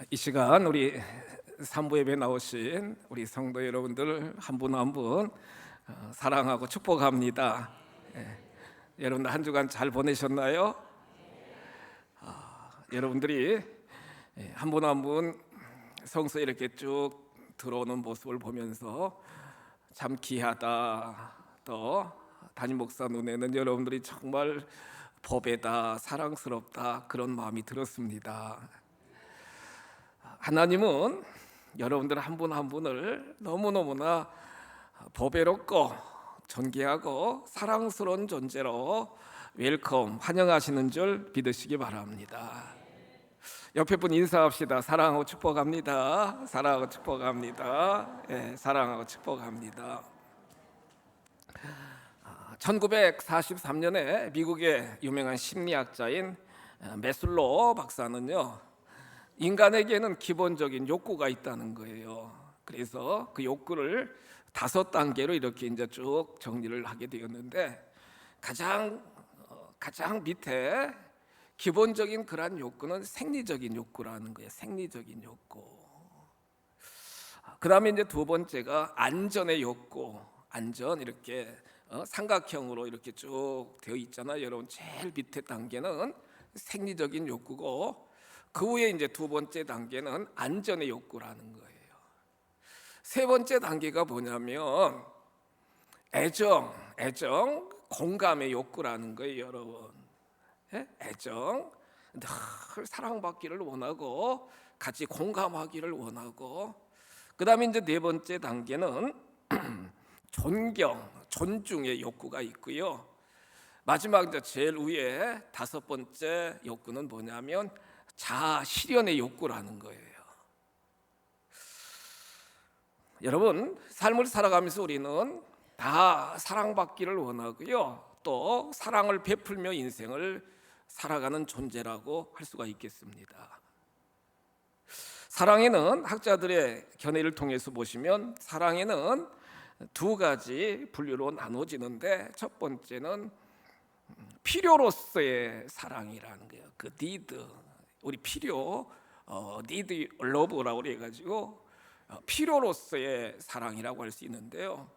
이 시간 우리 산부 예배 나오신 우리 성도 여러분들 한 분 한 분 사랑하고 축복합니다. 여러분들 한 주간 잘 보내셨나요? 여러분들이 한 분 한 분 성소에 이렇게 쭉 들어오는 모습을 보면서 참 귀하다, 또 담임 목사 눈에는 여러분들이 정말 보배다, 사랑스럽다, 그런 마음이 들었습니다. 하나님은 여러분들 한 분 한 분을 너무너무나 보배롭고 존귀하고 사랑스러운 존재로 웰컴, 환영하시는 줄 믿으시기 바랍니다. 옆에 분 인사합시다. 사랑하고 축복합니다. 사랑하고 축복합니다. 사랑하고 축복합니다. 1943년에 미국의 유명한 심리학자인 메슬로 박사는요, 인간에게는 기본적인 욕구가 있다는 거예요. 그래서 그 욕구를 5단계로 이렇게 이제 쭉 정리를 하게 되었는데, 가장 밑에 기본적인 그러한 욕구는 생리적인 욕구라는 거예요. 생리적인 욕구. 그다음에 이제 두 번째가 안전의 욕구. 안전, 이렇게 삼각형으로 이렇게 쭉 되어 있잖아요. 여러분, 제일 밑에 단계는 생리적인 욕구고, 그 후에 이제 두 번째 단계는 안전의 욕구라는 거예요. 세 번째 단계가 뭐냐면 애정, 공감의 욕구라는 거예요, 여러분. 애정, 늘 사랑받기를 원하고 같이 공감하기를 원하고, 그다음에 이제 네 번째 단계는 존경, 존중의 욕구가 있고요. 마지막 이제 제일 위에 5번째 욕구는 뭐냐면 자아 실현의 욕구라는 거예요. 여러분, 삶을 살아가면서 우리는 다 사랑받기를 원하고요, 또 사랑을 베풀며 인생을 살아가는 존재라고 할 수가 있겠습니다. 사랑에는 학자들의 견해를 통해서 보시면 사랑에는 두 가지 분류로 나눠지는데, 첫 번째는 필요로서의 사랑이라는 거예요. 그 need, 우리 필요, need love라고 해가지고 필요로서의 사랑이라고 할 수 있는데요.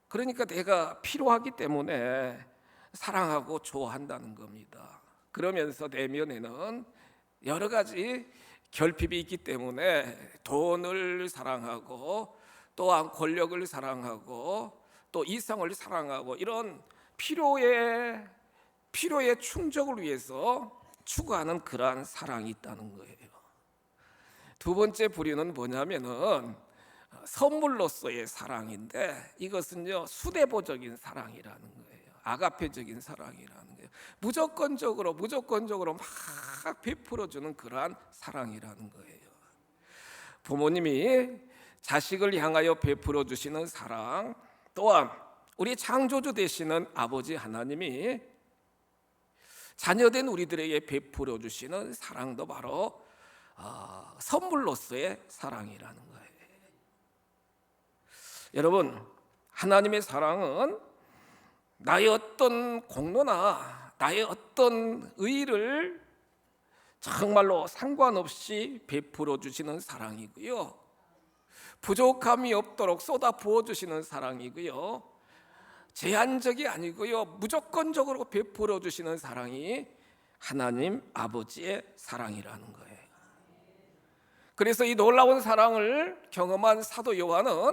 그러니까 내가 필요하기 때문에 사랑하고 좋아한다는 겁니다. 그러면서 내면에는 여러 가지 결핍이 있기 때문에 돈을 사랑하고, 또한 권력을 사랑하고, 또 이성을 사랑하고, 이런 필요의 충족을 위해서 추구하는 그러한 사랑이 있다는 거예요. 두 번째 부류는 뭐냐면은 선물로서의 사랑인데, 이것은요 수대보적인 사랑이라는 거예요. 아가페적인 사랑이라는 거예요. 무조건적으로 막 베풀어주는 그러한 사랑이라는 거예요. 부모님이 자식을 향하여 베풀어 주시는 사랑, 또한 우리 창조주 되시는 아버지 하나님이 자녀된 우리들에게 베풀어 주시는 사랑도 바로 선물로서의 사랑이라는 거예요. 여러분, 하나님의 사랑은 나의 어떤 공로나 나의 어떤 의의를 정말로 상관없이 베풀어 주시는 사랑이고요, 부족함이 없도록 쏟아 부어 주시는 사랑이고요, 제한적이 아니고요, 무조건적으로 베풀어 주시는 사랑이 하나님 아버지의 사랑이라는 거예요. 그래서 이 놀라운 사랑을 경험한 사도 요한은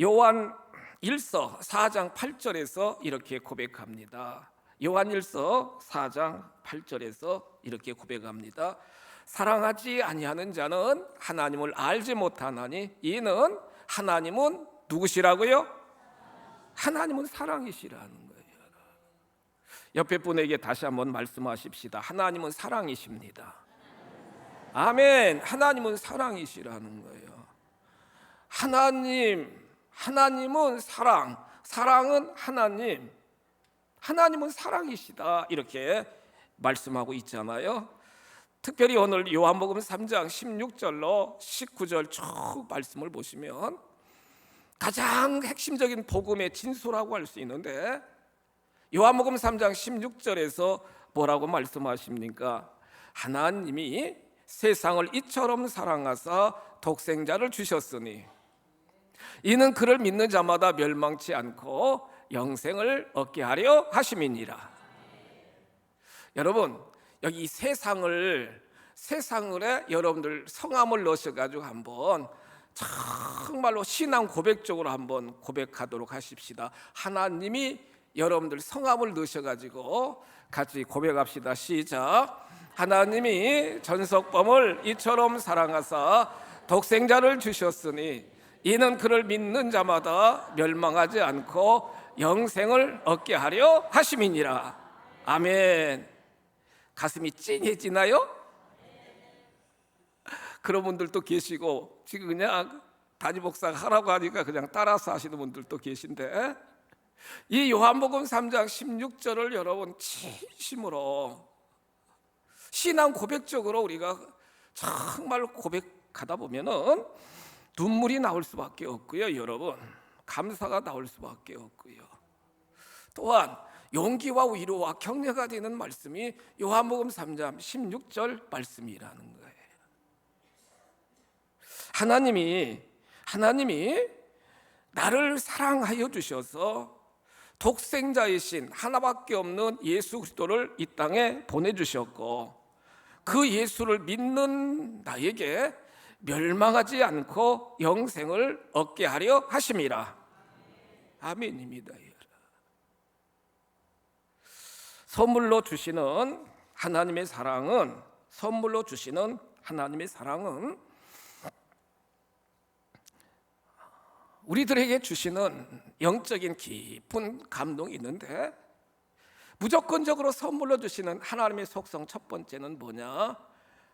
요한 1서 4장 8절에서 이렇게 고백합니다. 요한 1서 4장 8절에서 이렇게 고백합니다. 사랑하지 아니하는 자는 하나님을 알지 못하나니, 이는 하나님은 누구시라고요? 하나님은 사랑이시라는 거예요. 옆에 분에게 다시 한번 말씀하십시다. 하나님은 사랑이십니다. 아멘. 하나님은 사랑이시라는 거예요. 하나님은 사랑, 사랑은 하나님, 하나님은 사랑이시다, 이렇게 말씀하고 있잖아요. 특별히 오늘 요한복음 3장 16절로 19절 쭉 말씀을 보시면 가장 핵심적인 복음의 진수라고 할 수 있는데, 요한복음 3장 16절에서 뭐라고 말씀하십니까? 하나님이 세상을 이처럼 사랑하사 독생자를 주셨으니 이는 그를 믿는 자마다 멸망치 않고 영생을 얻게 하려 하심이니라. 여러분, 여기 세상을 여러분들 성함을 넣으셔가지고 한번 정말로 신앙 고백적으로 한번 고백하도록 하십시다. 하나님이 여러분들 성함을 넣으셔가지고 같이 고백합시다. 시작. 하나님이 전석범을 이처럼 사랑하사 독생자를 주셨으니 이는 그를 믿는 자마다 멸망하지 않고 영생을 얻게 하려 하심이니라. 아멘. 가슴이 찡해지나요? 그런 분들도 계시고, 지금 그냥 담임 목사가 하라고 하니까 그냥 따라서 하시는 분들도 계신데, 이 요한복음 3장 16절을 여러분 진심으로 신앙 고백적으로 우리가 정말 고백하다 보면은 눈물이 나올 수밖에 없고요. 여러분, 감사가 나올 수밖에 없고요. 또한 용기와 위로와 격려가 되는 말씀이 요한복음 3장 16절 말씀이라는 거예요. 하나님이 나를 사랑하여 주셔서 독생자이신 하나밖에 없는 예수 그리스도를 이 땅에 보내주셨고, 그 예수를 믿는 나에게 멸망하지 않고 영생을 얻게 하려 하심이라. 아멘입니다. 선물로 주시는 하나님의 사랑은 우리들에게 주시는 영적인 깊은 감동이 있는데, 무조건적으로 선물로 주시는 하나님의 속성 첫 번째는 뭐냐?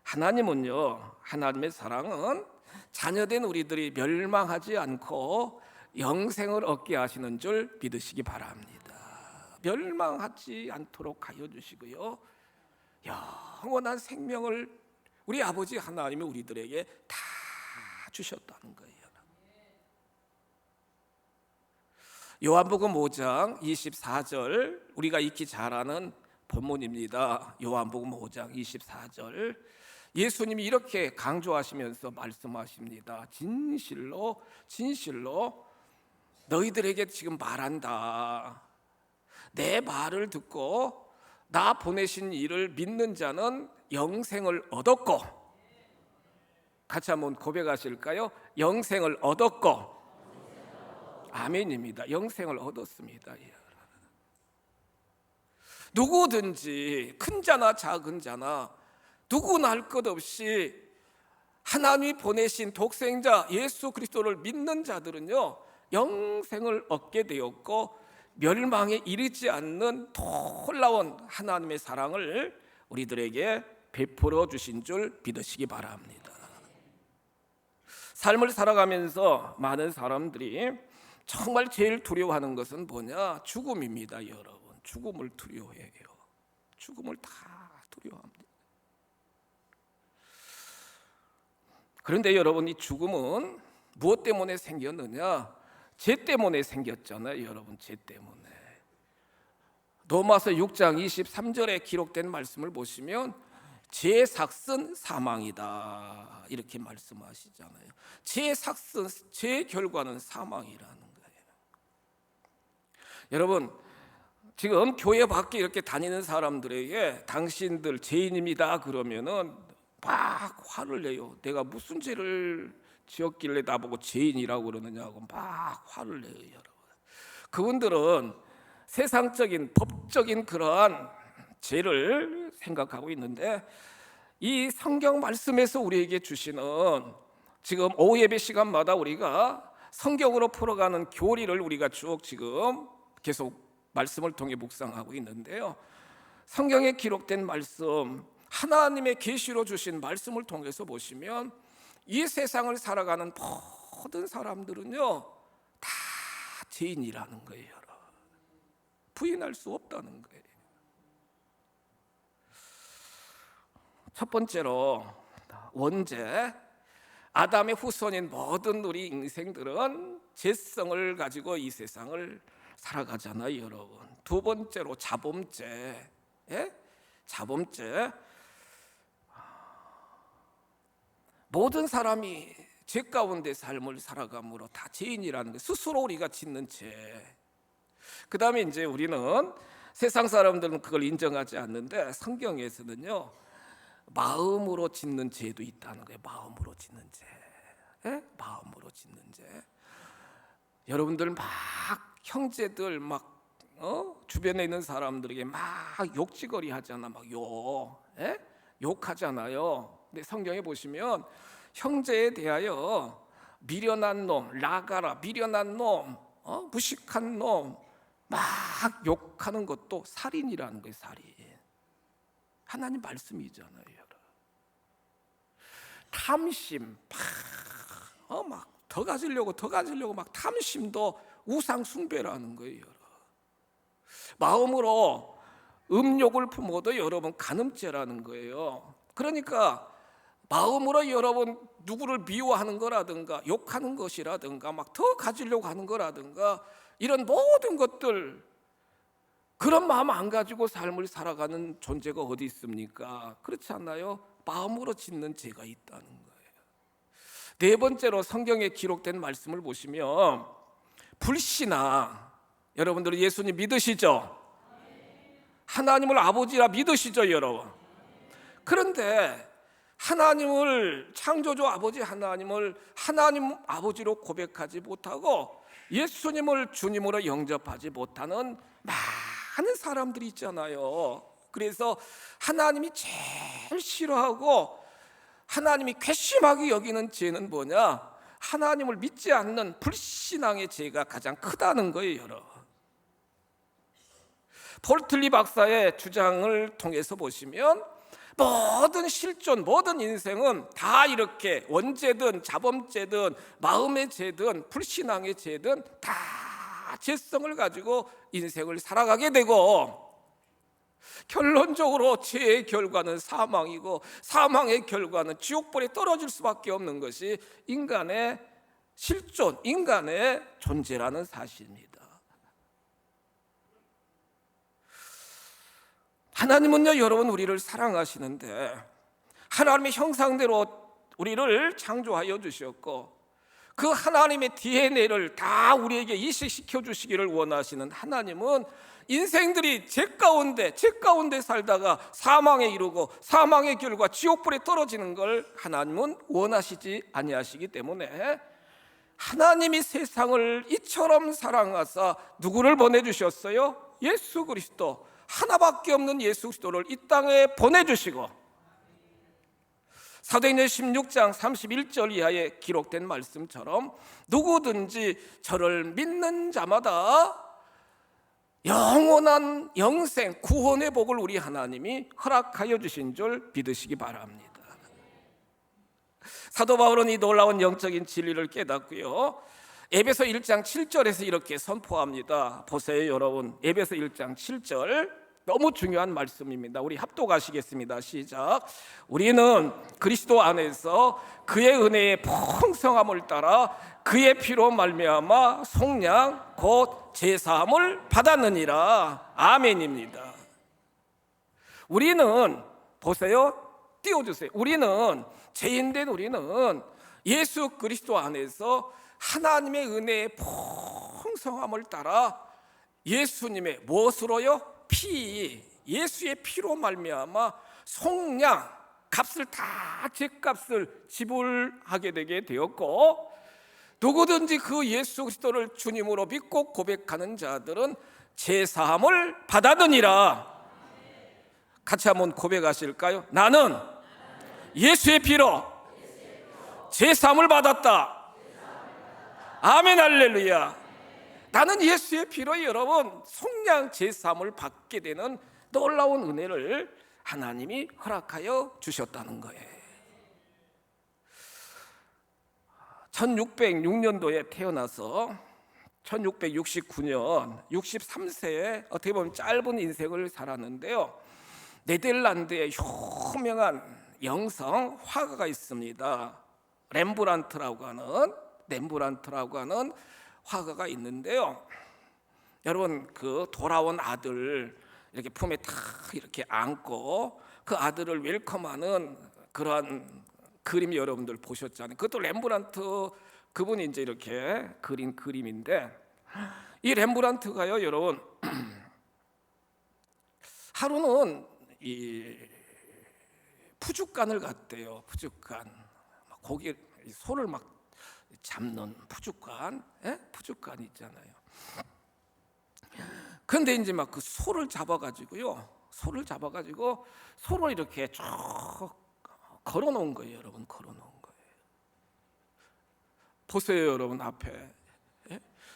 하나님의 사랑은 자녀된 우리들이 멸망하지 않고 영생을 얻게 하시는 줄 믿으시기 바랍니다. 멸망하지 않도록 하여 주시고요, 영원한 생명을 우리 아버지 하나님이 우리들에게 다 주셨다는 거예요. 요한복음 5장 24절, 우리가 익히 잘 아는 본문입니다. 요한복음 5장 24절, 예수님이 이렇게 강조하시면서 말씀하십니다. 진실로 너희들에게 지금 말한다. 내 말을 듣고 나 보내신 이를 믿는 자는 영생을 얻었고, 같이 한번 고백하실까요? 영생을 얻었고. 아멘입니다. 영생을 얻었습니다. 누구든지 큰 자나 작은 자나 누구나 할 것 없이 하나님이 보내신 독생자 예수 그리스도를 믿는 자들은요, 영생을 얻게 되었고 멸망에 이르지 않는 놀라운 하나님의 사랑을 우리들에게 베풀어 주신 줄 믿으시기 바랍니다. 삶을 살아가면서 많은 사람들이 정말 제일 두려워하는 것은 뭐냐? 죽음입니다. 여러분, 죽음을 두려워해요. 죽음을 다 두려워합니다. 그런데 여러분, 이 죽음은 무엇 때문에 생겼느냐? 죄 때문에 생겼잖아요. 여러분, 죄 때문에. 로마서 6장 23절에 기록된 말씀을 보시면 죄의 삭은 사망이다, 이렇게 말씀하시잖아요. 죄의 삭은, 죄의 결과는 사망이라는 거예요. 여러분, 지금 교회 밖에 이렇게 다니는 사람들에게 당신들 죄인입니다 그러면은 막 화를 내요. 내가 무슨 죄를 지었길래 나보고 죄인이라고 그러느냐고 막 화를 내요. 여러분, 그분들은 세상적인 법적인 그러한 죄를 생각하고 있는데, 이 성경 말씀에서 우리에게 주시는, 지금 오후 예배 시간마다 우리가 성경으로 풀어가는 교리를 우리가 쭉 지금 계속 말씀을 통해 묵상하고 있는데요, 성경에 기록된 말씀, 하나님의 계시로 주신 말씀을 통해서 보시면 이 세상을 살아가는 모든 사람들은요 다 죄인이라는 거예요. 부인할 수 없다는 거예요. 첫 번째로, 원죄, 아담의 후손인 모든 우리 인생들은 죄성을 가지고 이 세상을 살아가잖아요. 여러분, 두 번째로 자범죄. 자범죄, 모든 사람이 죄 가운데 삶을 살아감으로 다 죄인이라는 거, 스스로 우리가 짓는 죄. 그 다음에 이제 우리는, 세상 사람들은 그걸 인정하지 않는데 성경에서는요, 마음으로 짓는 죄도 있다는 거예요. 마음으로 짓는 죄. 예? 마음으로 짓는 죄. 여러분들 막 형제들 막 주변에 있는 사람들에게 막 욕지거리 하잖아. 막 예? 욕하잖아요. 근데 성경에 보시면 형제에 대하여 미련한 놈, 라가라, 미련한 놈, 무식한 놈 막 욕하는 것도 살인이라는 거예요. 살인. 하나님 말씀이잖아요. 여러분. 탐심, 막 더 가지려고 막 탐심도 우상 숭배라는 거예요. 여러분. 마음으로 음욕을 품어도 여러분 간음죄라는 거예요. 그러니까 마음으로 여러분 누구를 미워하는 거라든가 욕하는 것이라든가 막 더 가지려고 하는 거라든가 이런 모든 것들, 그런 마음 안 가지고 삶을 살아가는 존재가 어디 있습니까? 그렇지 않나요? 마음으로 짓는 죄가 있다는 거예요. 네 번째로 성경에 기록된 말씀을 보시면 불신앙. 여러분들은 예수님 믿으시죠? 하나님을 아버지라 믿으시죠, 여러분? 그런데 하나님을, 창조주 아버지 하나님을 하나님 아버지로 고백하지 못하고 예수님을 주님으로 영접하지 못하는 많은 사람들이 있잖아요. 그래서 하나님이 제일 싫어하고 하나님이 괘씸하게 여기는 죄는 뭐냐? 하나님을 믿지 않는 불신앙의 죄가 가장 크다는 거예요, 여러분. 폴 틀리 박사의 주장을 통해서 보시면 모든 실존, 모든 인생은 다 이렇게 원죄든 자범죄든 마음의 죄든 불신앙의 죄든 다 죄성을 가지고 인생을 살아가게 되고, 결론적으로 죄의 결과는 사망이고 사망의 결과는 지옥불에 떨어질 수밖에 없는 것이 인간의 실존, 인간의 존재라는 사실입니다. 하나님은요, 여러분, 우리를 사랑하시는데 하나님의 형상대로 우리를 창조하여 주셨고 그 하나님의 DNA를 다 우리에게 이식시켜 주시기를 원하시는 하나님은 인생들이 죄 가운데 살다가 사망에 이르고 사망의 결과 지옥불에 떨어지는 걸 하나님은 원하시지 아니하시기 때문에 하나님이 세상을 이처럼 사랑하사 누구를 보내주셨어요? 예수 그리스도, 하나밖에 없는 예수 그리스도를 이 땅에 보내주시고, 사도행전 16장 31절 이하에 기록된 말씀처럼 누구든지 저를 믿는 자마다 영원한 영생, 구원의 복을 우리 하나님이 허락하여 주신 줄 믿으시기 바랍니다. 사도 바울은 이 놀라운 영적인 진리를 깨닫고요, 에베소 1장 7절에서 이렇게 선포합니다. 보세요, 여러분. 에베소 1장 7절 너무 중요한 말씀입니다. 우리 합독하시겠습니다. 시작. 우리는 그리스도 안에서 그의 은혜의 풍성함을 따라 그의 피로 말미암아 속량 곧 제사함을 받았느니라. 아멘입니다. 우리는, 보세요, 띄워주세요. 우리는, 죄인된 우리는 예수 그리스도 안에서 하나님의 은혜의 풍성함을 따라 예수님의 무엇으로요? 피, 예수의 피로 말미암아 속량, 값을 다, 죄값을 지불하게 되게 되었고, 누구든지 그 예수 그리스도를 주님으로 믿고 고백하는 자들은 제사함을 받았느니라. 같이 한번 고백하실까요? 나는 예수의 피로 제사함을 받았다. 아멘, 할렐루야. 나는 예수의 피로 여러분 속량 제사함을 받게 되는 놀라운 은혜를 하나님이 허락하여 주셨다는 거예요. 1606년도에 태어나서 1669년 63세에 어떻게 보면 짧은 인생을 살았는데요, 네덜란드에 유명한 영성 화가가 있습니다. 렘브란트라고 하는 화가가 있는데요, 여러분, 그 돌아온 아들 이렇게 품에 탁 이렇게 안고 그 아들을 웰컴하는 그러한 그림 여러분들 보셨잖아요. 그것도 렘브란트 그분이 이제 이렇게 그린 그림인데, 이 렘브란트가요 여러분 하루는 이 푸죽간을 갔대요. 푸죽간, 고기 소를 막 잡는 푸죽간, 푸죽간 있잖아요. 근데 이제 막 그 소를 잡아가지고 소를 이렇게 쭉 걸어놓은 거예요, 여러분. 걸어놓은 거예요. 보세요, 여러분. 앞에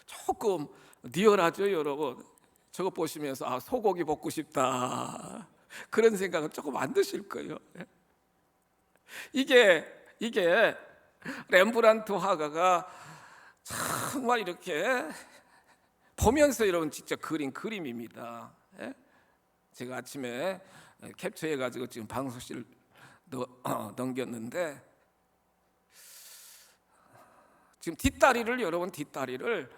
조금 리얼하죠, 여러분. 저거 보시면서 아, 소고기 먹고 싶다 그런 생각은 조금 안 드실 거예요. 이게 렘브란트 화가가 정말 이렇게 보면서 여러분 직접 그린 그림입니다. 제가 아침에 캡처해가지고 지금 방송실 넘겼는데, 지금 뒷다리를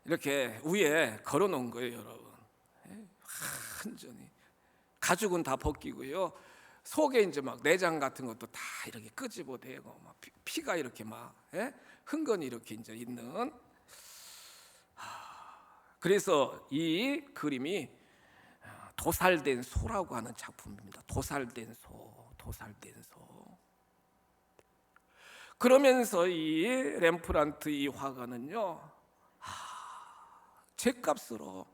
이렇게 위에 걸어놓은 거예요, 여러분. 완전히 가죽은 다 벗기고요. 속에 이제 막 내장 같은 것도 다 이렇게 끄집어대고 막 피가 이렇게 막 흥건히 이렇게 이제 있는. 그래서 이 그림이 도살된 소라고 하는 작품입니다. 도살된 소. 그러면서 이 렘브란트 이 화가는요, 죗값으로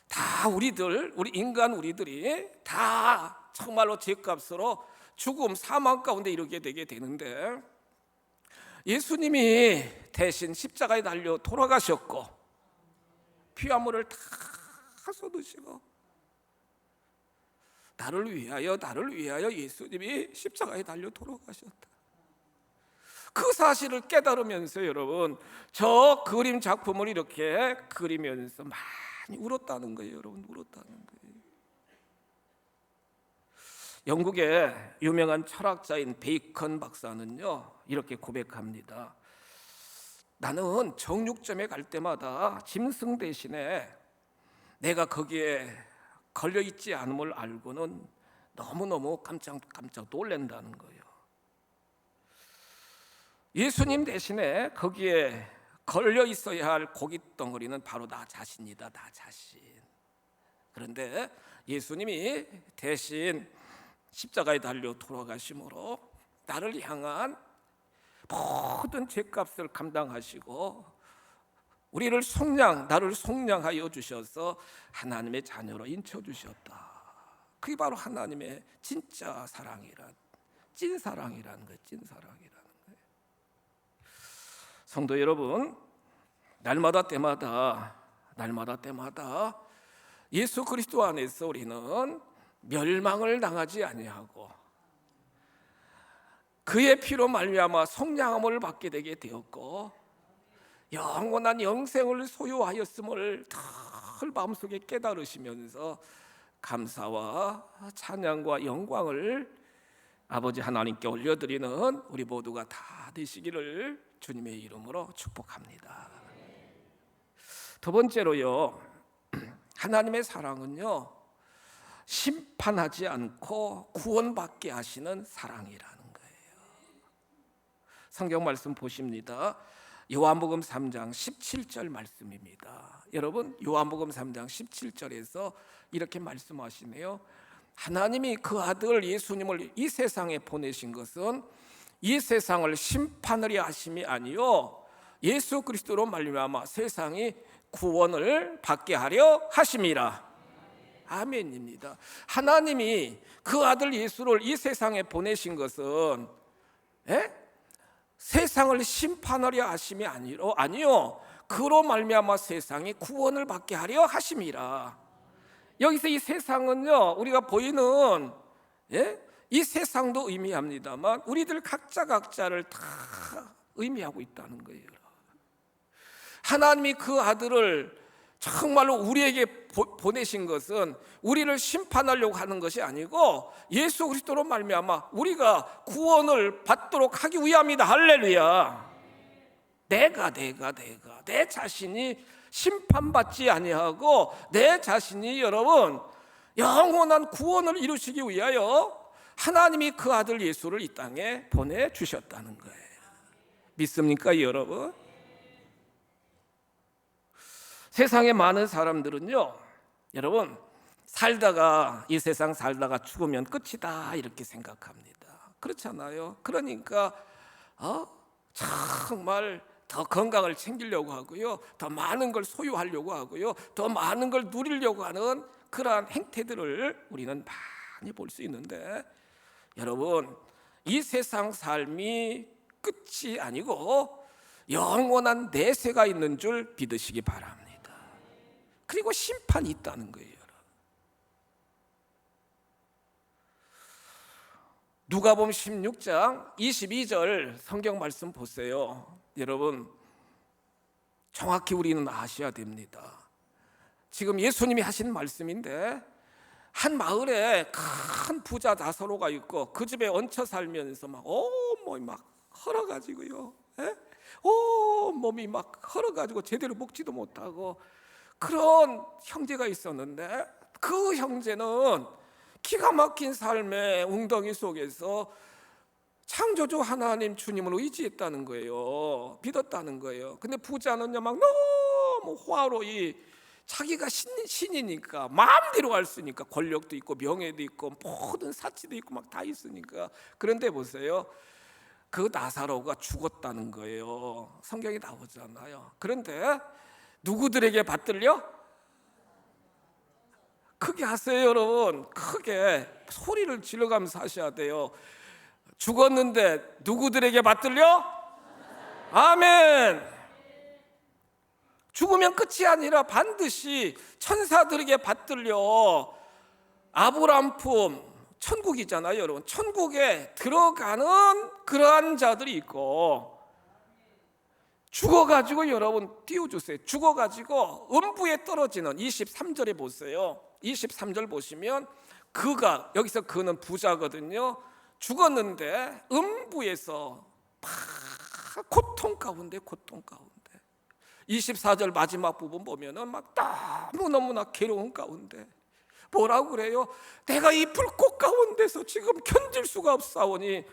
다 우리 인간들이 다 정말로 죗값으로 죽음, 사망 가운데 이르게 되게 되는데, 예수님이 대신 십자가에 달려 돌아가셨고 피와 물을 다 쏟으시고 나를 위하여 예수님이 십자가에 달려 돌아가셨다. 그 사실을 깨달으면서 여러분 저 그림 작품을 이렇게 그리면서 많이 울었다는 거예요. 여러분, 울었다는 거예요. 영국의 유명한 철학자인 베이컨 박사는요 이렇게 고백합니다. 나는 정육점에 갈 때마다 짐승 대신에 내가 거기에 걸려있지 않음을 알고는 너무너무 깜짝 놀란다는 거예요. 예수님 대신에 거기에 걸려 있어야 할 고깃 덩어리는 바로 나 자신이다, 나 자신. 그런데 예수님이 대신 십자가에 달려 돌아가심으로 나를 향한 모든 죄값을 감당하시고 나를 속량하여 주셔서 하나님의 자녀로 인쳐주셨다. 그게 바로 하나님의 진짜 찐사랑이라는 거예요. 성도 여러분, 날마다 때마다 예수 그리스도 안에서 우리는 멸망을 당하지 아니하고 그의 피로 말미암아 속량함을 받게 되게 되었고 영원한 영생을 소유하였음을 늘 마음속에 깨달으시면서 감사와 찬양과 영광을 아버지 하나님께 올려드리는 우리 모두가 다 되시기를 주님의 이름으로 축복합니다. 두 번째로요, 하나님의 사랑은요 심판하지 않고 구원받게 하시는 사랑이라는 거예요. 성경 말씀 보십니다. 요한복음 3장 17절 말씀입니다. 여러분, 요한복음 3장 17절에서 이렇게 말씀하시네요. 하나님이 그 아들 예수님을 이 세상에 보내신 것은 이 세상을 심판하려 하심이 아니요 예수 그리스도로 말미암아 세상이 구원을 받게 하려 하심이라. 아멘입니다. 하나님이 그 아들 예수를 이 세상에 보내신 것은 세상을 심판하려 하심이 아니요 그로 말미암아 세상이 구원을 받게 하려 하심이라. 여기서 이 세상은요 우리가 보이는 이 세상도 의미합니다만 우리들 각자를 다 의미하고 있다는 거예요. 하나님이 그 아들을 정말로 우리에게 보내신 것은 우리를 심판하려고 하는 것이 아니고 예수 그리스도로 말미암아 우리가 구원을 받도록 하기 위함이다. 할렐루야. 내가 내 자신이 심판받지 아니하고 내 자신이 여러분 영원한 구원을 이루시기 위하여 하나님이 그 아들 예수를 이 땅에 보내주셨다는 거예요. 믿습니까, 여러분? 세상에 많은 사람들은요, 여러분, 살다가 이 세상 살다가 죽으면 끝이다 이렇게 생각합니다. 그렇잖아요. 그러니까 정말 더 건강을 챙기려고 하고요, 더 많은 걸 소유하려고 하고요, 더 많은 걸 누리려고 하는 그러한 행태들을 우리는 많이 볼 수 있는데, 여러분, 이 세상 삶이 끝이 아니고 영원한 내세가 있는 줄 믿으시기 바랍니다. 그리고 심판이 있다는 거예요. 누가복음 16장 22절 성경 말씀 보세요. 여러분, 정확히 우리는 아셔야 됩니다. 지금 예수님이 하신 말씀인데, 한 마을에 큰 부자 나사로가 있고 그 집에 얹혀 살면서 막 온몸이 막 헐어가지고요, 온몸이 막 헐어가지고 제대로 먹지도 못하고 그런 형제가 있었는데, 그 형제는 기가 막힌 삶의 웅덩이 속에서 창조주 하나님 주님을 의지했다는 거예요. 믿었다는 거예요. 근데 부자는요, 막 너무 화로이 자기가 신이니까 마음대로 할 수 있으니까, 권력도 있고 명예도 있고 모든 사치도 있고 막 다 있으니까. 그런데 보세요, 그 나사로가 죽었다는 거예요. 성경에 나오잖아요. 그런데 누구들에게 받들려? 크게 하세요, 여러분. 크게 소리를 질러가면서 하셔야 돼요. 죽었는데 누구들에게 받들려? 아멘. 죽으면 끝이 아니라 반드시 천사들에게 받들려 아브라함 품, 천국이잖아요, 여러분. 천국에 들어가는 그러한 자들이 있고, 죽어가지고, 여러분 띄워주세요, 죽어가지고 음부에 떨어지는 23절에 보세요. 23절 보시면, 그가, 여기서 그는 부자거든요. 죽었는데 음부에서 고통 가운데 24절 마지막 부분 보면은 막 너무너무나 괴로운 가운데 뭐라고 그래요? 내가 이 불꽃 가운데서 지금 견딜 수가 없사오니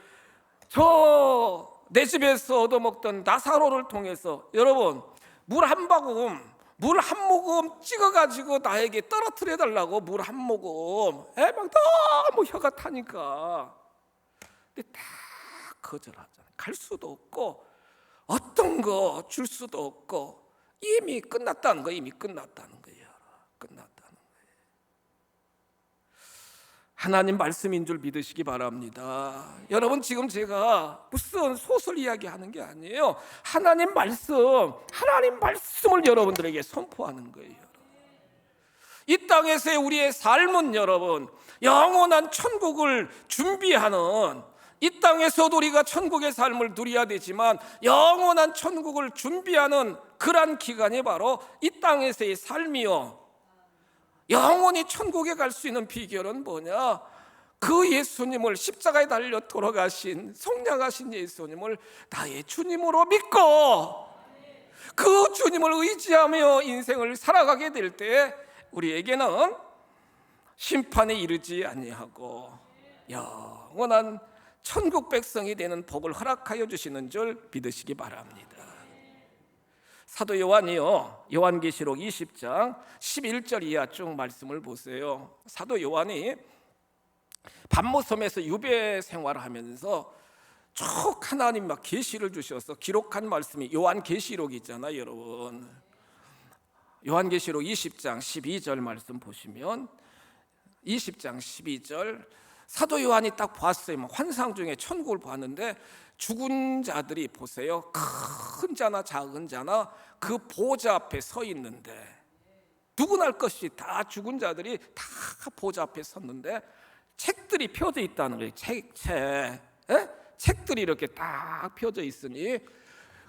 저 내 집에서 얻어먹던 나사로를 통해서, 여러분, 물 한 모금 찍어가지고 나에게 떨어뜨려 달라고, 물 한 모금, 막 너무 혀가 타니까. 근데 다 거절하잖아요. 갈 수도 없고 어떤 거 줄 수도 없고, 이미 끝났다는 거예요. 이미 끝났다는 거예요. 끝났다는 거예요. 하나님 말씀인 줄 믿으시기 바랍니다. 여러분, 지금 제가 무슨 소설 이야기하는 게 아니에요. 하나님 말씀을 여러분들에게 선포하는 거예요. 이 땅에서의 우리의 삶은, 여러분, 영원한 천국을 준비하는, 이 땅에서도 우리가 천국의 삶을 누려야 되지만 영원한 천국을 준비하는 그러한 기간이 바로 이 땅에서의 삶이요. 영원히 천국에 갈 수 있는 비결은 뭐냐? 그 예수님을, 십자가에 달려 돌아가신 성량하신 예수님을 나의 주님으로 믿고 그 주님을 의지하며 인생을 살아가게 될 때 우리에게는 심판에 이르지 아니하고 영원한 천국 백성이 되는 복을 허락하여 주시는 줄 믿으시기 바랍니다. 사도 요한이요, 요한계시록 20장 11절 이하 쭉 말씀을 보세요. 사도 요한이 반모섬에서 유배 생활을 하면서 쭉 하나님 막 계시를 주셔서 기록한 말씀이 요한계시록이 있잖아요, 여러분. 요한계시록 20장 12절 말씀 보시면, 20장 12절, 사도 요한이 딱 봤어요. 환상 중에 천국을 봤는데 죽은 자들이, 보세요, 큰 자나 작은 자나 그 보좌 앞에 서 있는데, 누구나 할 것이 다 죽은 자들이 다 보좌 앞에 섰는데 책들이 펴져 있다는 거예요. 책들이 이렇게 딱 펴져 있으니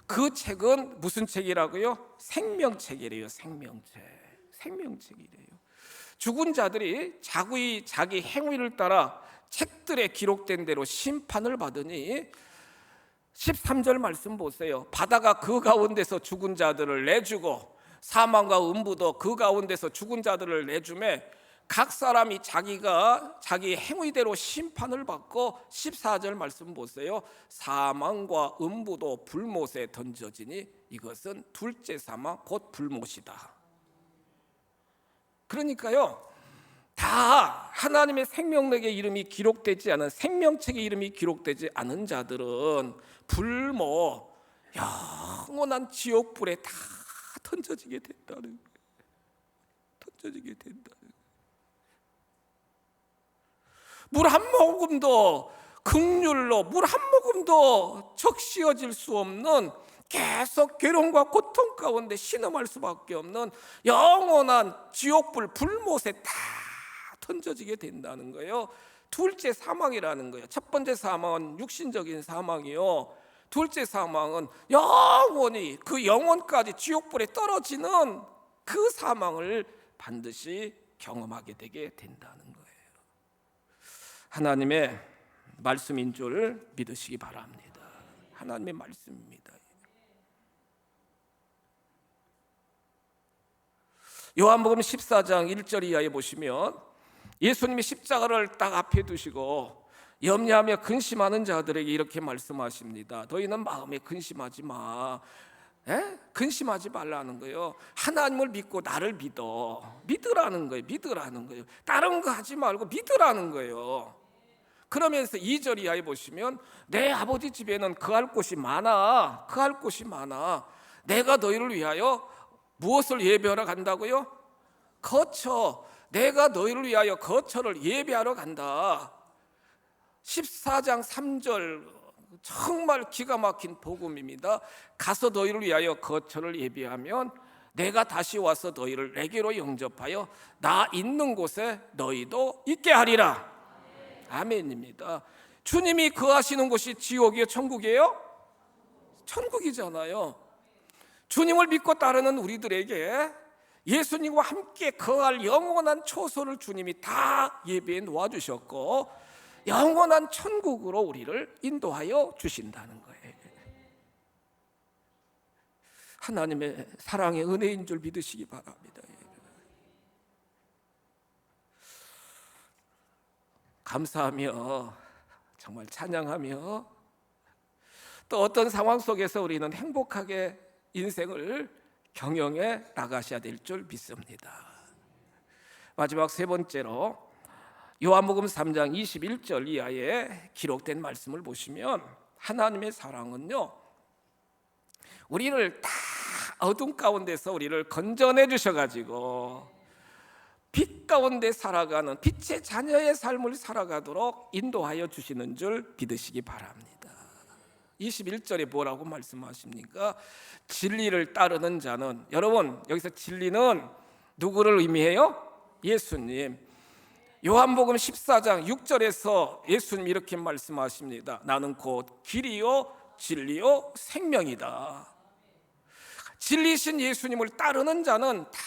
그 책은 무슨 책이라고요? 생명책이래요. 생명책이래요. 죽은 자들이 자기 행위를 따라 책들에 기록된 대로 심판을 받으니, 13절 말씀 보세요. 바다가 그 가운데서 죽은 자들을 내주고 사망과 음부도 그 가운데서 죽은 자들을 내주매 각 사람이 자기가 자기 행위대로 심판을 받고 14절 말씀 보세요. 사망과 음부도 불못에 던져지니 이것은 둘째 사망 곧 불못이다. 그러니까요, 다 하나님의 생명록의 이름이 기록되지 않은, 생명책의 이름이 기록되지 않은 자들은 불못, 영원한 지옥불에 다 던져지게 된다는 거예요. 던져지게 된다는 거예요. 물 한 모금도, 긍휼로 물 한 모금도 적시어질 수 없는, 계속 괴로움과 고통 가운데 신음할 수밖에 없는 영원한 지옥불 불못에 다 던져지게 된다는 거예요. 둘째 사망이라는 거예요. 첫 번째 사망은 육신적인 사망이요, 둘째 사망은 영원히 그 영원까지 지옥불에 떨어지는 그 사망을 반드시 경험하게 되게 된다는 거예요. 하나님의 말씀인 줄 믿으시기 바랍니다. 하나님의 말씀입니다. 요한복음 14장 1절 이하에 보시면 예수님이 십자가를 딱 앞에 두시고 염려하며 근심하는 자들에게 이렇게 말씀하십니다. 너희는 마음에 근심하지 마. 근심하지 말라는 거예요. 하나님을 믿고 나를 믿으라는 거예요. 믿으라는 거예요. 다른 거 하지 말고 믿으라는 거예요. 그러면서 2절 이하에 보시면 내 아버지 집에는 거할 곳이 많아. 거할 곳이 많아. 내가 너희를 위하여 무엇을 예배하러 간다고요? 거처. 내가 너희를 위하여 거처를 예배하러 간다. 14장 3절 정말 기가 막힌 복음입니다. 가서 너희를 위하여 거처를 예비하면 내가 다시 와서 너희를 내게로 영접하여 나 있는 곳에 너희도 있게 하리라. 아멘입니다. 주님이 거하시는 곳이 지옥이에요, 천국이에요? 천국이잖아요. 주님을 믿고 따르는 우리들에게 예수님과 함께 거할 영원한 초소를 주님이 다 예비해 놓아주셨고 영원한 천국으로 우리를 인도하여 주신다는 거예요. 하나님의 사랑의 은혜인 줄 믿으시기 바랍니다. 감사하며 정말 찬양하며 또 어떤 상황 속에서 우리는 행복하게 인생을 경영해 나가셔야 될 줄 믿습니다. 마지막 세 번째로 요한복음 3장 21절 이하에 기록된 말씀을 보시면 하나님의 사랑은요, 우리를 다 어둠 가운데서 우리를 건져내 주셔가지고 빛 가운데 살아가는 빛의 자녀의 삶을 살아가도록 인도하여 주시는 줄 믿으시기 바랍니다. 21절에 뭐라고 말씀하십니까? 진리를 따르는 자는, 여러분 여기서 진리는 누구를 의미해요? 예수님. 요한복음 14장 6절에서 예수님 이렇게 말씀하십니다. 나는 곧 길이요 진리요 생명이다. 진리신 예수님을 따르는 자는 다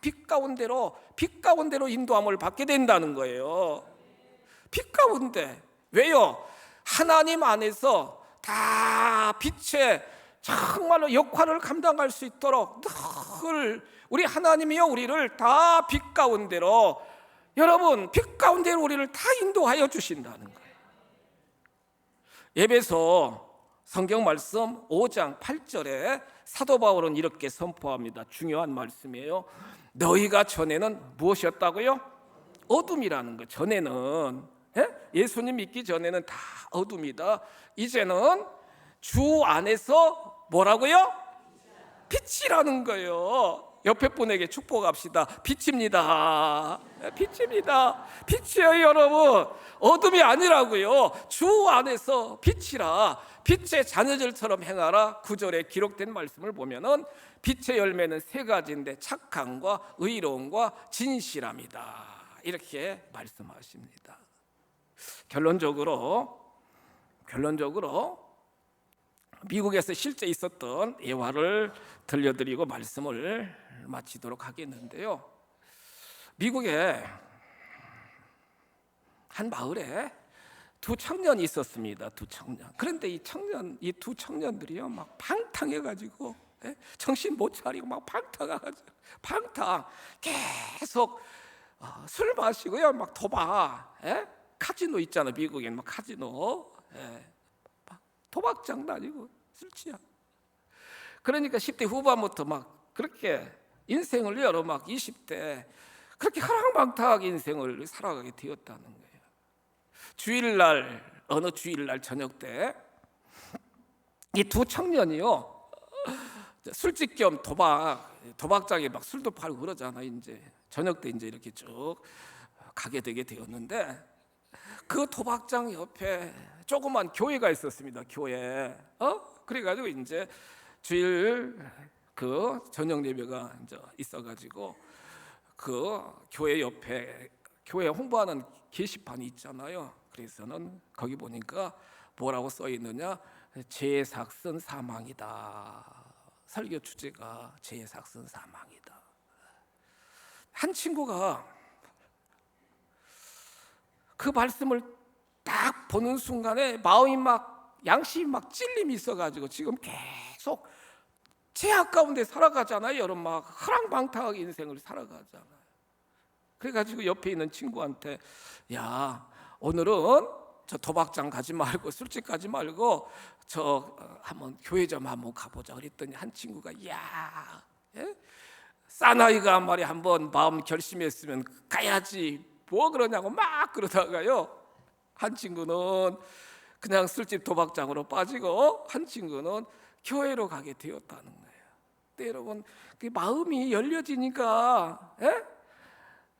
빛 가운데로 인도함을 받게 된다는 거예요. 빛 가운데. 왜요? 하나님 안에서 다 빛의 정말로 역할을 감당할 수 있도록 늘 우리 하나님이요 우리를 다 빛 가운데로, 여러분 빛 가운데로 우리를 다 인도하여 주신다는 거예요. 에베소 성경 말씀 5장 8절에 사도 바울은 이렇게 선포합니다. 중요한 말씀이에요. 너희가 전에는 무엇이었다고요? 어둠이라는 거. 전에는 예수님 믿기 전에는 다 어둠이다. 이제는 주 안에서 뭐라고요? 빛이라는 거예요. 옆에 분에게 축복합시다. 빛입니다. 빛입니다. 빛이에요, 여러분. 어둠이 아니라고요. 주 안에서 빛이라. 빛의 자녀들처럼 행하라. 9절에 기록된 말씀을 보면은 빛의 열매는 세 가지인데 착함과 의로움과 진실함이다. 이렇게 말씀하십니다. 결론적으로 미국에서 실제 있었던 예화를 들려드리고 말씀을 마치도록 하겠는데요. 미국의 한 마을에 두 청년이 있었습니다. 두 청년. 그런데 이 두 청년들이요 막 방탕해가지고 정신 못 차리고 막 방탕 계속 술 마시고요, 막 도박, 카지노 있잖아. 미국엔 막 카지노, 막 도박장 다니고 술 취하고. 그러니까 10대 후반부터 막 그렇게 인생을 여러 막 20대 그렇게 허랑방탕하게 인생을 살아가게 되었다는 거예요. 주일날, 어느 주일날 저녁 때 이 두 청년이요, 술집 겸 도박장에 막 술도 팔고 그러잖아. 이제 저녁 때 이제 이렇게 쭉 가게 되게 되었는데, 그 도박장 옆에 조그만 교회가 있었습니다. 교회. 그래가지고 이제 주일 그 저녁 예배가 이제 있어가지고 그 교회 옆에 교회 홍보하는 게시판이 있잖아요. 그래서는 거기 보니까 뭐라고 써 있느냐? 제사슨 사망이다. 설교 주제가 제사슨 사망이다. 한 친구가 그 말씀을 딱 보는 순간에 마음이 막 양심이 막 찔림이 있어가지고 지금 계속 죄악 가운데 살아가잖아요. 여러분, 막 허랑방탕하게 인생을 살아가잖아요. 그래가지고 옆에 있는 친구한테, 야, 오늘은 저 도박장 가지 말고 술집 가지 말고 저 한번 교회 좀 한번 가보자 그랬더니, 한 친구가 야, 사나이가 말이야 한번 마음 결심했으면 가야지 뭐 그러냐고 막 그러다가요, 한 친구는 그냥 술집 도박장으로 빠지고 한 친구는 교회로 가게 되었다는 거예요. 근데 여러분, 그 마음이 열려지니까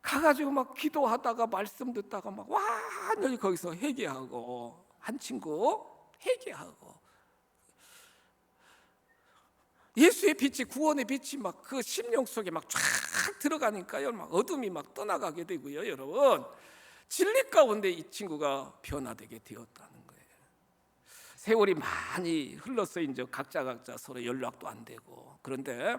가가지고 막 기도하다가 말씀 듣다가 막 완전히 거기서 회개하고, 한 친구 회개하고, 예수의 빛이, 구원의 빛이 막 그 심령 속에 막 쫙 들어가니까요, 막 어둠이 막 떠나가게 되고요. 여러분, 진리 가운데 이 친구가 변화되게 되었다는 거예요. 세월이 많이 흘렀어요. 이제 각자 서로 연락도 안 되고. 그런데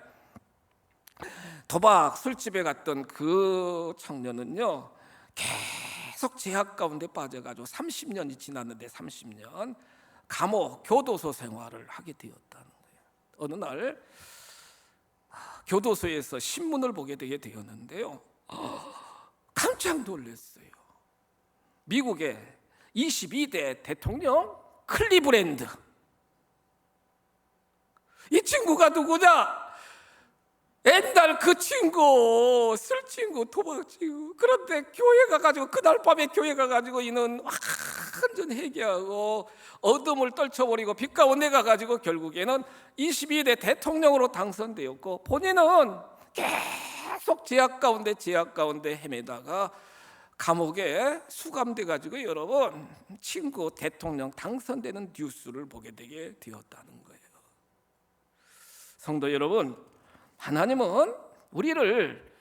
도박 술집에 갔던 그 청년은요, 계속 죄악 가운데 빠져가지고 30년이 지났는데 30년 감옥 교도소 생활을 하게 되었다는 거예요. 어느 날 교도소에서 신문을 보게 되게 되었는데요, 깜짝 놀랐어요. 미국의 22대 대통령 클리브랜드, 이 친구가 누구냐? 옛날 그 친구, 술 친구, 도박 친구. 그런데 교회 가가지고, 그날 밤에 교회 가가지고 이는 완전 회개하고 어둠을 떨쳐버리고 빛 가운데 가가지고 결국에는 22대 대통령으로 당선되었고, 본인은 계속 죄악 가운데 헤매다가 감옥에 수감돼가지고 여러분, 친구 대통령 당선되는 뉴스를 보게 되게 되었다는 거예요. 성도 여러분, 하나님은 우리를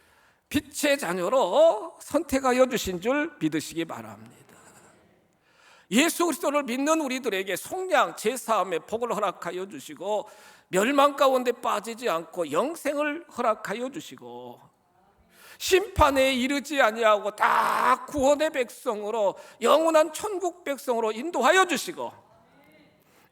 빛의 자녀로 선택하여 주신 줄 믿으시기 바랍니다. 예수 그리스도를 믿는 우리들에게 속량 제사함의 복을 허락하여 주시고, 멸망 가운데 빠지지 않고 영생을 허락하여 주시고, 심판에 이르지 아니하고 다 구원의 백성으로, 영원한 천국 백성으로 인도하여 주시고,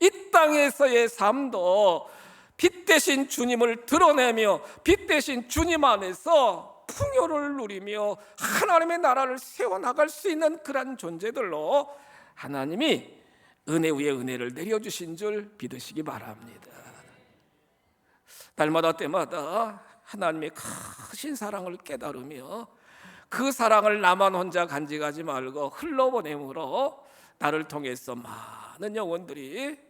이 땅에서의 삶도 빛 대신 주님을 드러내며 빛 대신 주님 안에서 풍요를 누리며 하나님의 나라를 세워나갈 수 있는 그런 존재들로 하나님이 은혜 위에 은혜를 내려주신 줄 믿으시기 바랍니다. 날마다 때마다 하나님의 크신 사랑을 깨달으며 그 사랑을 나만 혼자 간직하지 말고 흘러보내므로 나를 통해서 많은 영혼들이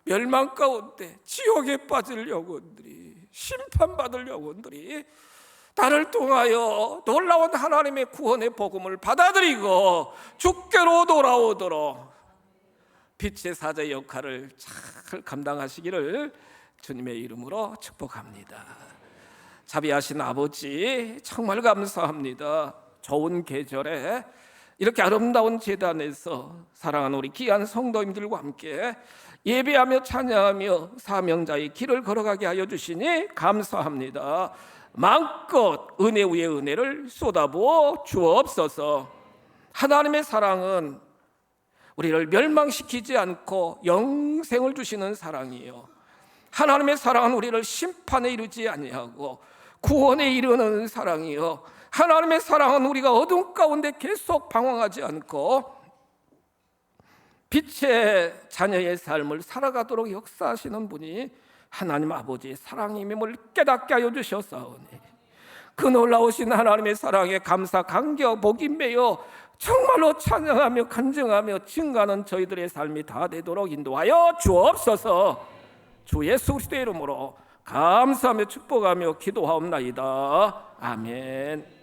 멸망 가운데 지옥에 빠질 영혼들이, 심판받을 영혼들이 나를 통하여 놀라운 하나님의 구원의 복음을 받아들이고 주께로 돌아오도록 빛의 사자 역할을 잘 감당하시기를 주님의 이름으로 축복합니다. 자비하신 아버지, 정말 감사합니다. 좋은 계절에 이렇게 아름다운 제단에서 사랑하는 우리 귀한 성도님들과 함께 예배하며 찬양하며 사명자의 길을 걸어가게 하여 주시니 감사합니다. 마음껏 은혜 위에 은혜를 쏟아부어 주옵소서. 하나님의 사랑은 우리를 멸망시키지 않고 영생을 주시는 사랑이요, 하나님의 사랑은 우리를 심판에 이르지 아니하고 구원에 이르는 사랑이요, 하나님의 사랑은 우리가 어둠 가운데 계속 방황하지 않고 빛의 자녀의 삶을 살아가도록 역사하시는 분이 하나님 아버지의 사랑임을 깨닫게 하여 주셨사오니 그 놀라우신 하나님의 사랑에 감사 감격 복이 매여 정말로 찬양하며 간증하며 증가하는 저희들의 삶이 다 되도록 인도하여 주옵소서. 주 예수 그리스도의 이름으로 감사하며 축복하며 기도하옵나이다. 아멘.